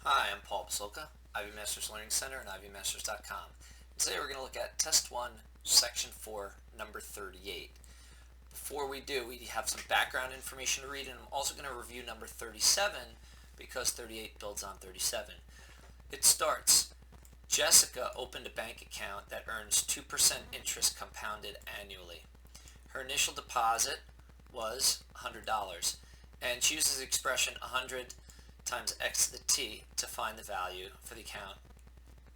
Hi, I'm Paul Pasolka, Ivy Masters Learning Center and ivymasters.com. Today we're going to look at Test 1, Section 4, number 38. Before we do, we have some background information to read, and I'm also going to review number 37 because 38 builds on 37. It starts, Jessica opened a bank account that earns 2% interest compounded annually. Her initial deposit was $100, and she uses the expression 100 times x to the t to find the value for the account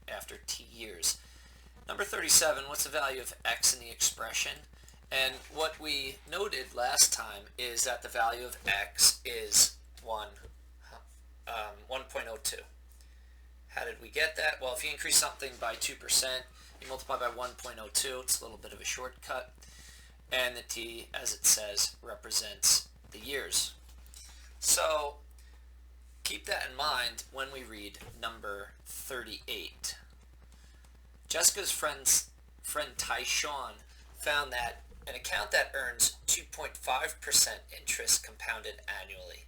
after t years. Number 37, what's the value of x in the expression? And what we noted last time is that the value of x is 1.02. How did we get that? Well, if you increase something by 2%, you multiply by 1.02. It's a little bit of a shortcut. And the t, as it says, represents the years. So keep that in mind when we read number 38. Jessica's friend Tyshawn found that an account that earns 2.5% interest compounded annually.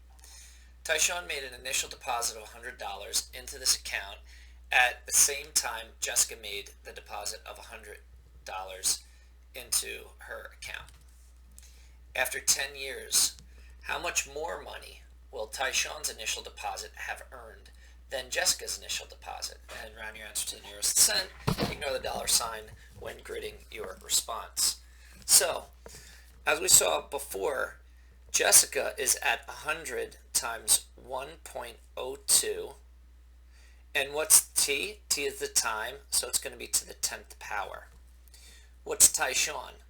Tyshawn made an initial deposit of $100 into this account. At the same time, Jessica made the deposit of $100 into her account. After 10 years, how much more money will Tyshawn's initial deposit have earned than Jessica's initial deposit? And round your answer to the nearest cent. Ignore the dollar sign when gridding your response. So, as we saw before, Jessica is at 100 times 1.02. And what's t? T is the time, so it's going to be to the 10th power. What's Tyshawn?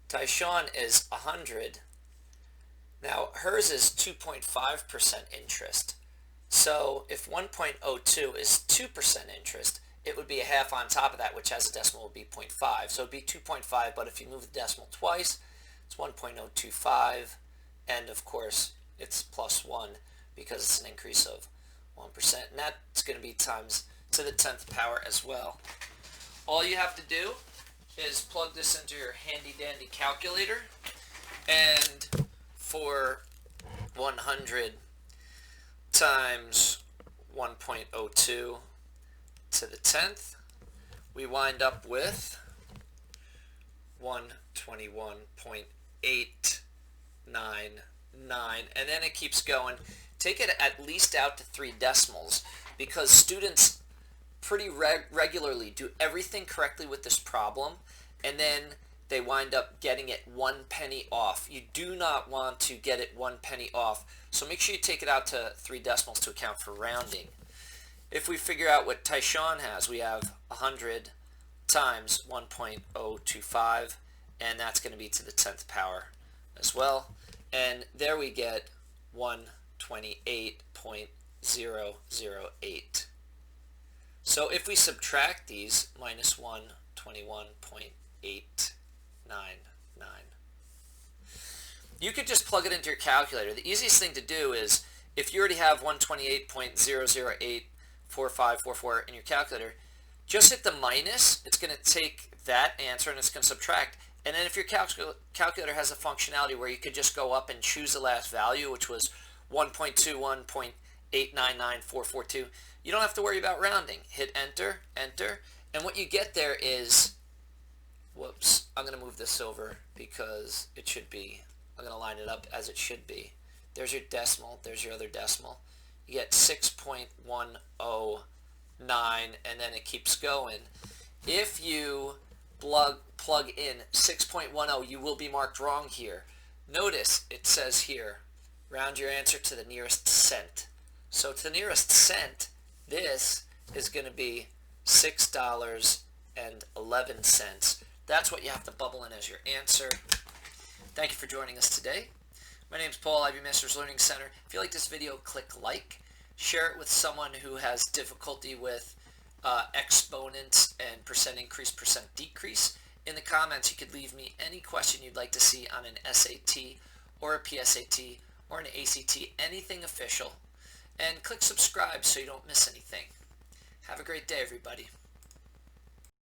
Tyshawn is 100. Now, hers is 2.5% interest. So if 1.02 is 2% interest, it would be a half on top of that, which has a decimal would be 0.5. So it would be 2.5, but if you move the decimal twice, it's 1.025. And of course, it's plus 1 because it's an increase of 1%. And that's going to be times to the 10th power as well. All you have to do is plug this into your handy dandy calculator, and for 100 times 1.02 to the 10th, we wind up with 121.899, and then it keeps going. Take it at least out to 3 decimals because students pretty regularly do everything correctly with this problem, and then they wind up getting it 1 penny off. You do not want to get it 1 penny off, so make sure you take it out to 3 decimals to account for rounding. If we figure out what Tyshawn has, we have 100 times 1.025, and that's going to be to the 10th power as well. And there we get 128.008. So if we subtract these, minus 121.899. You could just plug it into your calculator. The easiest thing to do is, if you already have 128.0084544 in your calculator, just hit the minus. It's going to take that answer and it's going to subtract. And then if your calculator has a functionality where you could just go up and choose the last value, which was 1.21.899442, you don't have to worry about rounding. Hit enter, enter, and what you get there is, whoops, I'm going to move this over because it should be, I'm going to line it up as it should be. There's your decimal, there's your other decimal. You get 6.109, and then it keeps going. If you plug in 6.10, you will be marked wrong here. Notice it says here, round your answer to the nearest cent. So to the nearest cent, this is going to be $6.11. That's what you have to bubble in as your answer. Thank you for joining us today. My name is Paul, Ivy Masters Learning Center. If you like this video, click like. Share it with someone who has difficulty with exponents and percent increase, percent decrease. In the comments, you could leave me any question you'd like to see on an SAT or a PSAT or an ACT, anything official. And click subscribe so you don't miss anything. Have a great day, everybody.